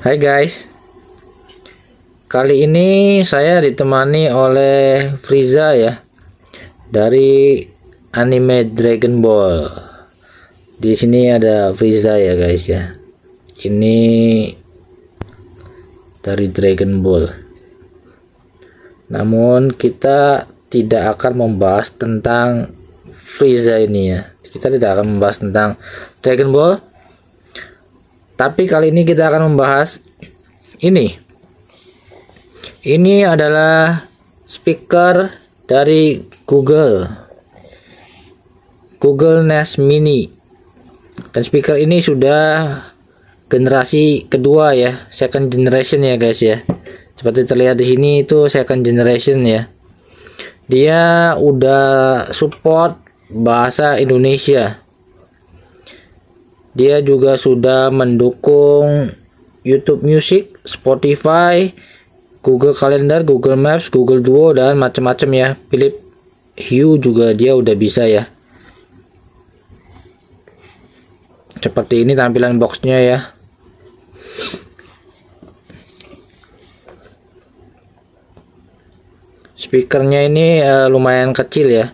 Hai guys, kali ini saya ditemani oleh Friza ya, dari anime Dragon Ball. Di sini ada Friza ya guys ya. Ini dari Dragon Ball. Namun kita tidak akan membahas tentang Friza ini ya. Kita tidak akan membahas tentang Dragon Ball. Tapi kali ini kita akan membahas ini. Ini adalah speaker dari Google Nest Mini. Dan speaker ini sudah generasi kedua ya, second generation ya guys ya. Seperti terlihat di sini itu second generation ya. Dia udah support bahasa Indonesia. Dia juga sudah mendukung YouTube Music, Spotify, Google Calendar, Google Maps, Google Duo, dan macam-macam ya. Philips Hue juga dia udah bisa ya. Seperti ini tampilan boxnya ya. Speakernya ini lumayan kecil ya.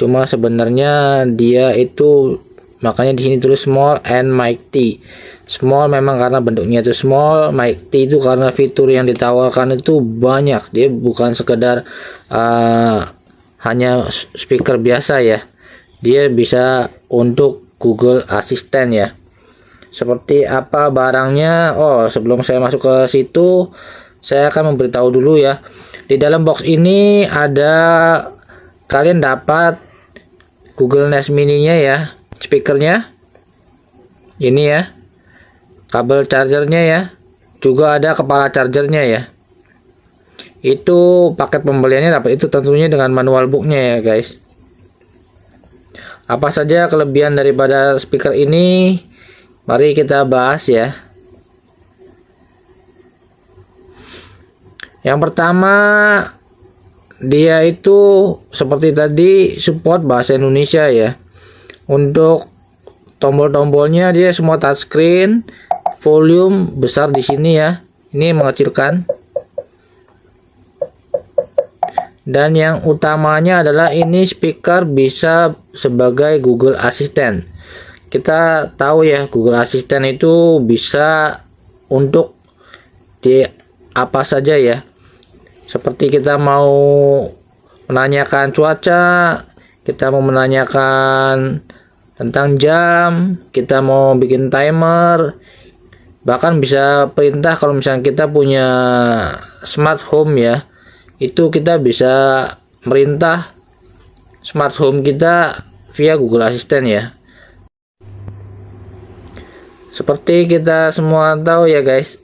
Cuma sebenarnya dia itu, makanya di sini tulis small and mighty. Small memang karena bentuknya itu small, mighty itu karena fitur yang ditawarkan itu banyak. Dia bukan sekedar hanya speaker biasa ya. Dia bisa untuk Google Assistant ya. Seperti apa barangnya? Oh, sebelum saya masuk ke situ, saya akan memberitahu dulu ya. Di dalam box ini ada, kalian dapat Google Nest Mini-nya ya, speakernya ini ya, kabel chargernya ya, juga ada kepala chargernya ya. Itu paket pembeliannya dapat itu tentunya dengan manual booknya ya guys. Apa saja kelebihan daripada speaker ini? Mari kita bahas ya. Yang pertama, dia itu seperti tadi support bahasa Indonesia ya. Untuk tombol-tombolnya dia semua touchscreen, volume besar di sini ya. Ini mengecilkan. Dan yang utamanya adalah ini speaker bisa sebagai Google Assistant. Kita tahu ya, Google Assistant itu bisa untuk di apa saja ya. Seperti kita mau menanyakan cuaca, kita mau menanyakan tentang jam, kita mau bikin timer, bahkan bisa perintah kalau misalnya kita punya smart home ya, itu kita bisa merintah smart home kita via Google Assistant ya. Seperti kita semua tahu ya guys,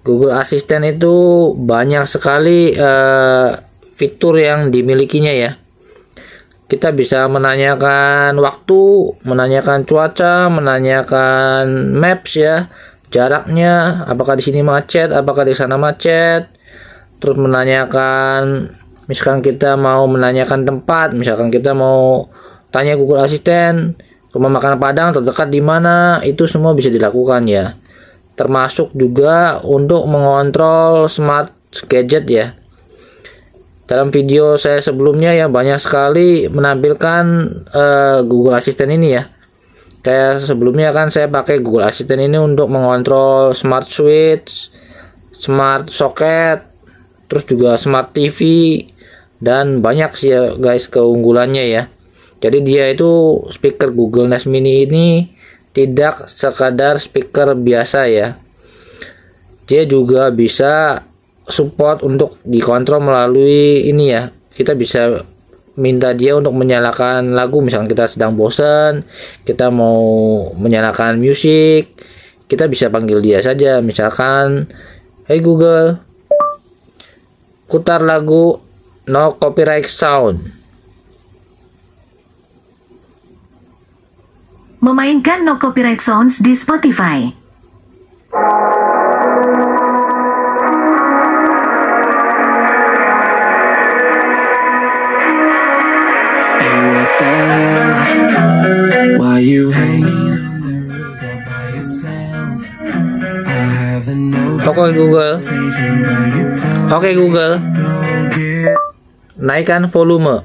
Google Assistant itu banyak sekali fitur yang dimilikinya ya. Kita bisa menanyakan waktu, menanyakan cuaca, menanyakan maps ya, jaraknya, apakah di sini macet, apakah di sana macet. Terus menanyakan, misalkan kita mau menanyakan tempat, misalkan kita mau tanya Google Assistant, rumah makan Padang terdekat di mana, itu semua bisa dilakukan ya. Termasuk juga untuk mengontrol smart gadget ya. Dalam video saya sebelumnya ya banyak sekali menampilkan Google Assistant ini ya. Kayak sebelumnya kan saya pakai Google Assistant ini untuk mengontrol smart switch, smart socket, terus juga smart TV, dan banyak sih ya guys keunggulannya ya. Jadi dia itu speaker Google Nest Mini ini tidak sekadar speaker biasa ya. Dia juga bisa support untuk dikontrol melalui ini ya. Kita bisa minta dia untuk menyalakan lagu, misalkan kita sedang bosan, kita mau menyalakan musik, kita bisa panggil dia saja, misalkan, "Hey Google, putar lagu No Copyright Sound." Memainkan No Copyright Sounds di Spotify. Why you hanging on the roof all by yourself? I have Oke Google. Oke Google. Naikkan volume.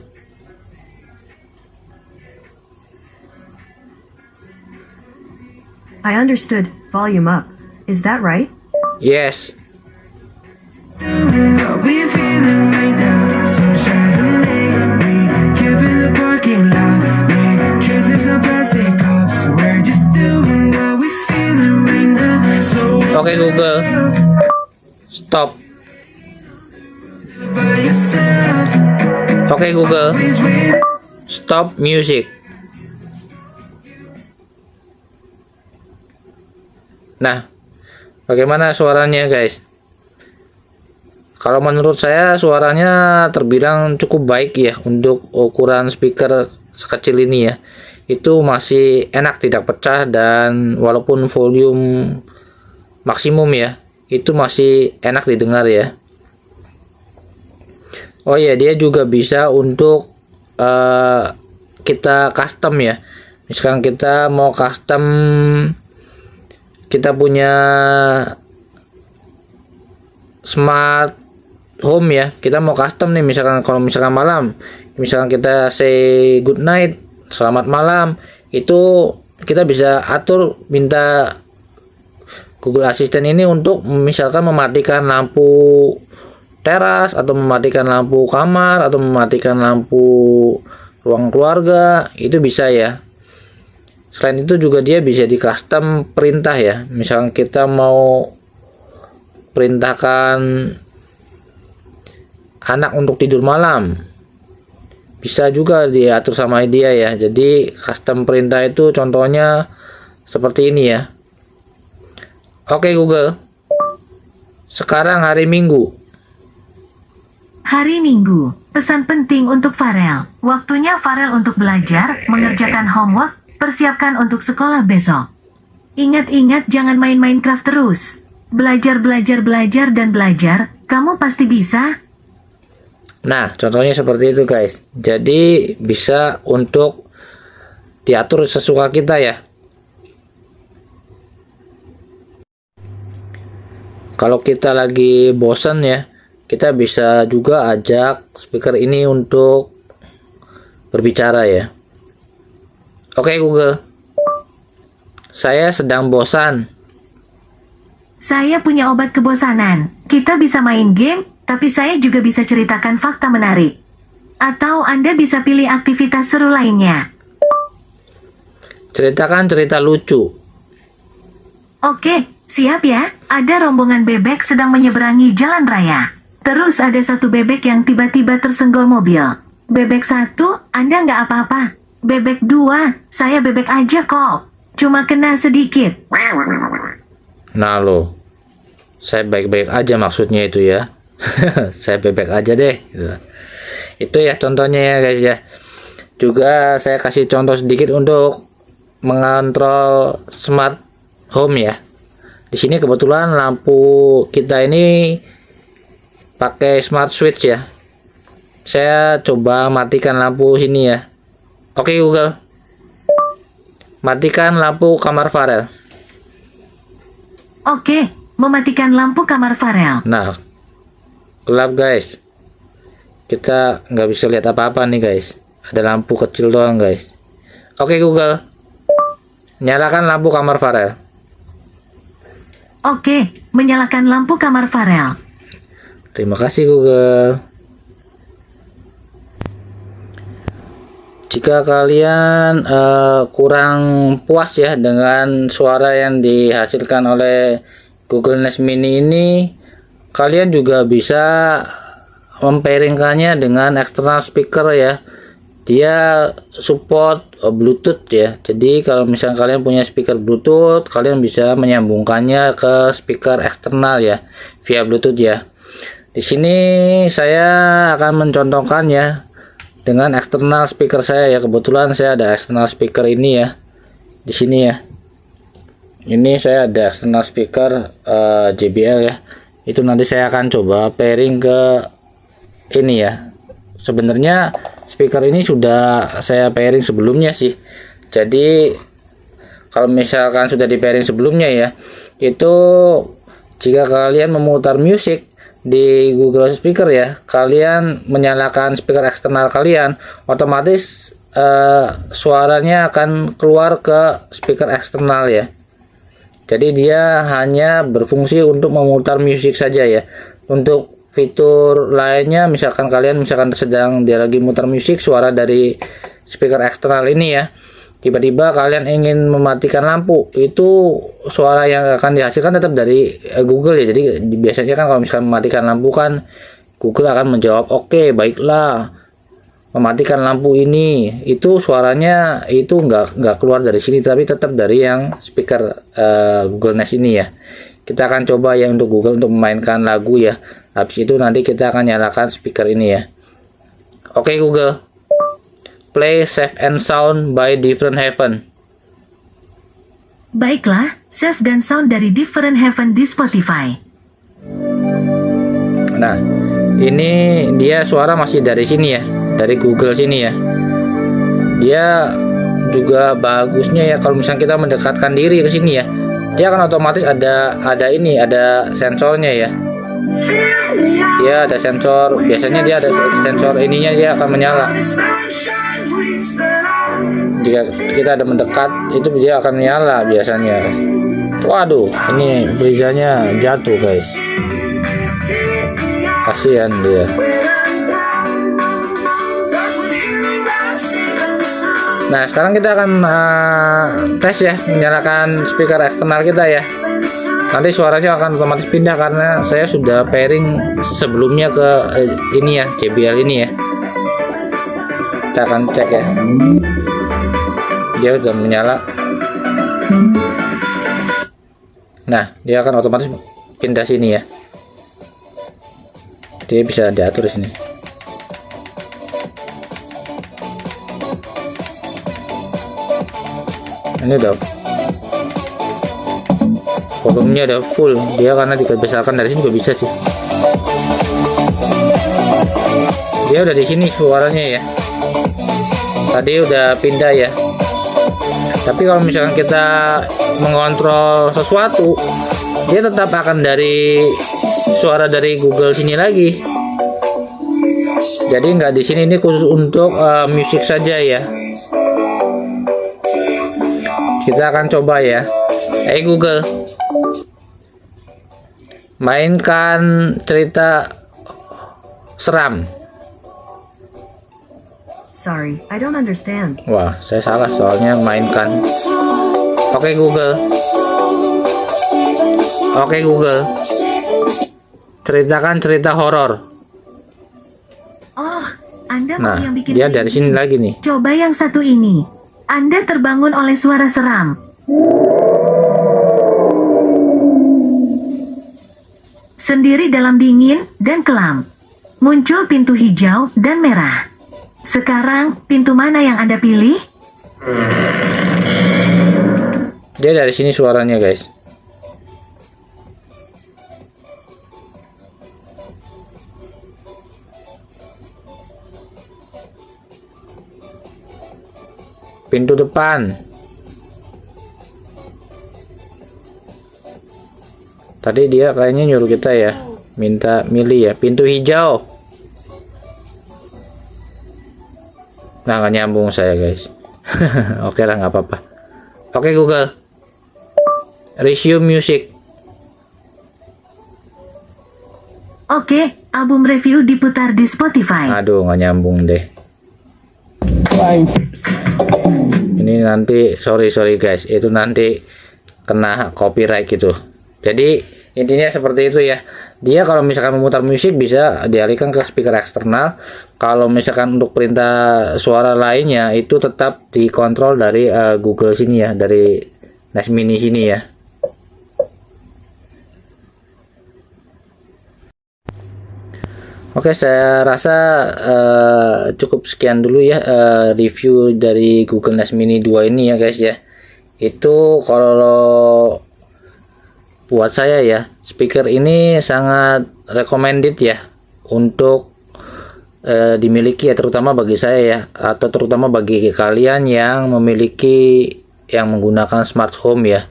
I understood. Volume up. Is that right? Yes. Oke Google. Stop. Oke Google. Stop music. Nah, bagaimana suaranya guys? Kalau menurut saya suaranya terbilang cukup baik ya untuk ukuran speaker sekecil ini ya. Itu masih enak, tidak pecah, dan walaupun volume maksimum ya, itu masih enak didengar ya. Oh ya, dia juga bisa untuk kita custom ya. Misalkan kita mau custom, kita punya smart home ya, kita mau custom nih, misalkan kalau misalkan malam, misalkan kita say good night, selamat malam, itu kita bisa atur, minta Google Assistant ini untuk misalkan mematikan lampu teras, atau mematikan lampu kamar, atau mematikan lampu ruang keluarga, itu bisa ya. Selain itu juga dia bisa di custom perintah ya. Misalkan kita mau perintahkan anak untuk tidur malam, bisa juga diatur sama dia ya. Jadi custom perintah itu contohnya seperti ini ya. Oke Google, sekarang hari Minggu. Hari Minggu, pesan penting untuk Farel. Waktunya Farel untuk belajar, mengerjakan homework, persiapkan untuk sekolah besok. Ingat-ingat jangan main Minecraft terus. Belajar, dan belajar. Kamu pasti bisa. Nah, contohnya seperti itu guys. Jadi bisa untuk diatur sesuka kita ya. Kalau kita lagi bosan ya, kita bisa juga ajak speaker ini untuk berbicara ya. Oke Google, saya sedang bosan. Saya punya obat kebosanan. Kita bisa main game, tapi saya juga bisa ceritakan fakta menarik. Atau Anda bisa pilih aktivitas seru lainnya. Ceritakan cerita lucu. Oke, siap ya. Ada rombongan bebek sedang menyeberangi jalan raya. Terus ada satu bebek yang tiba-tiba tersenggol mobil. Bebek 1, Anda nggak apa-apa. Bebek 2, saya bebek aja kok. Cuma kena sedikit. Nah lo, saya baik-baik aja maksudnya itu ya. Saya bebek aja deh. Itu ya contohnya ya guys ya. Juga saya kasih contoh sedikit untuk mengontrol smart home ya. Di sini kebetulan lampu kita ini pakai smart switch ya. Saya coba matikan lampu sini ya. Oke Google, matikan lampu kamar Farel. Oke, mematikan lampu kamar Farel. Nah, gelap guys. Kita nggak bisa lihat apa-apa nih guys. Ada lampu kecil doang guys. Oke Google, nyalakan lampu kamar Farel. Oke, menyalakan lampu kamar Farel. Terima kasih Google. Jika kalian kurang puas ya dengan suara yang dihasilkan oleh Google Nest Mini ini, kalian juga bisa mempairingkannya dengan external speaker ya. Dia support Bluetooth ya. Jadi kalau misalnya kalian punya speaker Bluetooth, kalian bisa menyambungkannya ke speaker eksternal ya via Bluetooth ya. Di sini saya akan mencontohkan ya dengan eksternal speaker saya ya. Kebetulan saya ada eksternal speaker ini ya. Di sini ya. Ini saya ada eksternal speaker JBL ya. Itu nanti saya akan coba pairing ke ini ya. Sebenarnya speaker ini sudah saya pairing sebelumnya sih. Jadi kalau misalkan sudah di pairing sebelumnya ya, itu jika kalian memutar musik di Google Speaker ya, kalian menyalakan speaker eksternal kalian, otomatis suaranya akan keluar ke speaker eksternal ya. Jadi dia hanya berfungsi untuk memutar musik saja ya. Untuk fitur lainnya, misalkan kalian sedang dia lagi mutar musik, suara dari speaker eksternal ini ya, tiba-tiba kalian ingin mematikan lampu, itu suara yang akan dihasilkan tetap dari Google ya. Jadi biasanya kan kalau misalkan mematikan lampu kan Google akan menjawab oke, baiklah, mematikan lampu ini. Itu suaranya itu nggak keluar dari sini, tapi tetap dari yang speaker Google Nest ini ya. Kita akan coba ya untuk Google untuk memainkan lagu ya. Habis itu nanti kita akan nyalakan speaker ini ya. Oke Google, play Safe and Sound by Different Heaven. Baiklah, Safe dan Sound dari Different Heaven di Spotify. Nah, ini dia suara masih dari sini ya, dari Google sini ya. Dia juga bagusnya ya kalau misalnya kita mendekatkan diri ke sini ya, dia akan otomatis ada sensornya ya. Dia ada sensor, biasanya dia ada sensor ininya, dia akan menyala. Jika kita ada mendekat, itu dia akan menyala biasanya. Waduh, ini berizanya jatuh guys, kasihan dia. Nah sekarang kita akan tes ya, menyalakan speaker eksternal kita ya. Nanti suaranya akan otomatis pindah karena saya sudah pairing sebelumnya ke ini ya, JBL ini ya. Kita akan cek ya, dia sudah menyala. Nah dia akan otomatis pindah sini ya, dia bisa diatur di sini. Ini udah volumenya udah full dia, karena dibesarkan dari sini juga bisa sih. Dia udah di sini suaranya ya, tadi udah pindah ya. Tapi kalau misalkan kita mengontrol sesuatu, dia tetap akan dari suara dari Google sini lagi. Jadi nggak di sini, ini khusus untuk musik saja ya. Kita akan coba ya. Hey Google, mainkan cerita seram. Sorry, I don't understand. Wah, saya salah soalnya mainkan. Oke Google. Oke Google, ceritakan cerita horor. Oh, Anda mau Nah, yang bikin dia dari sini lagi nih. Coba yang satu ini. Anda terbangun oleh suara seram. Sendiri dalam dingin dan kelam. Muncul pintu hijau dan merah. Sekarang, pintu mana yang Anda pilih? Dia dari sini suaranya guys. Pintu depan. Tadi dia kayaknya nyuruh kita ya, minta milih ya, pintu hijau. Nah nggak nyambung saya guys. Oke lah, nggak apa-apa. Oke Google, resume music. Oke, album review diputar di Spotify. Aduh nggak nyambung deh. Ini nanti sorry guys, itu nanti kena copyright gitu. Jadi intinya seperti itu ya. Dia kalau misalkan memutar musik bisa dialihkan ke speaker eksternal. Kalau misalkan untuk perintah suara lainnya itu tetap dikontrol dari Google sini ya, dari Nest Mini sini ya. Oke, saya rasa cukup sekian dulu ya review dari Google Nest Mini 2 ini ya guys ya. Itu kalau buat saya ya, speaker ini sangat recommended ya untuk dimiliki ya, terutama bagi saya ya, atau terutama bagi kalian yang memiliki, yang menggunakan smart home ya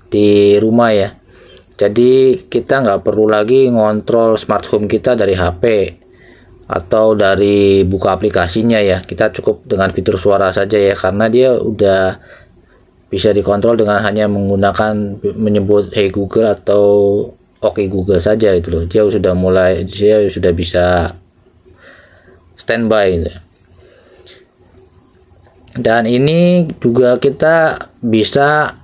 di rumah ya. Jadi kita nggak perlu lagi ngontrol smart home kita dari HP atau dari buka aplikasinya ya. Kita cukup dengan fitur suara saja ya, karena dia udah bisa dikontrol dengan hanya menggunakan menyebut Hey Google atau Oke Google saja itu loh. Dia sudah bisa standby gitu. Dan ini juga kita bisa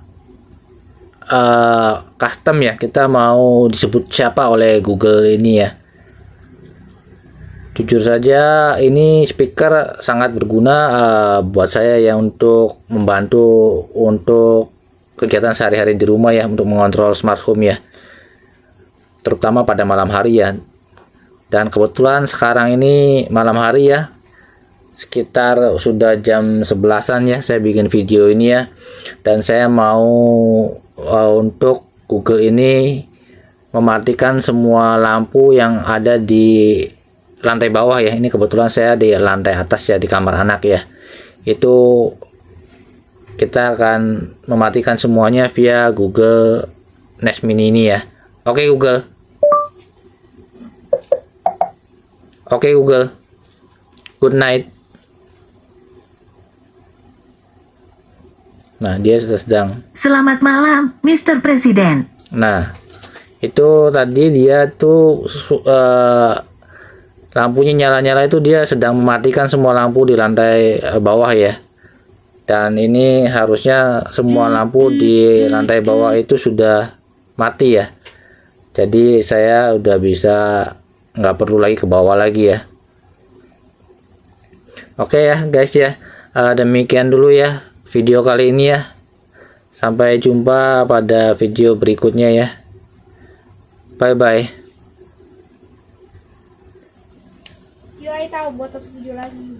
custom ya, kita mau disebut siapa oleh Google ini ya. Jujur saja ini speaker sangat berguna buat saya ya, untuk membantu untuk kegiatan sehari-hari di rumah ya, untuk mengontrol smart home ya, terutama pada malam hari ya. Dan kebetulan sekarang ini malam hari ya, sekitar sudah jam 11-an ya saya bikin video ini ya. Dan saya mau untuk Google ini mematikan semua lampu yang ada di lantai bawah ya. Ini kebetulan saya di lantai atas ya, di kamar anak ya. Itu kita akan mematikan semuanya via Google Nest Mini ini ya. Oke Google. Oke Google. Good night. Nah, dia sedang. Selamat malam, Mr. Presiden. Nah, itu tadi dia tuh lampunya nyala-nyala, itu dia sedang mematikan semua lampu di lantai bawah ya. Dan ini harusnya semua lampu di lantai bawah itu sudah mati ya. Jadi saya udah bisa nggak perlu lagi ke bawah lagi ya. Oke ya guys ya, demikian dulu ya video kali ini ya. Sampai jumpa pada video berikutnya ya. Bye bye. Yuk, ayo tahu buat satu video lagi.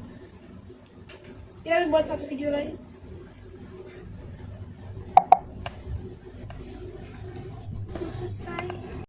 Yuk, buat satu video lagi. Selesai.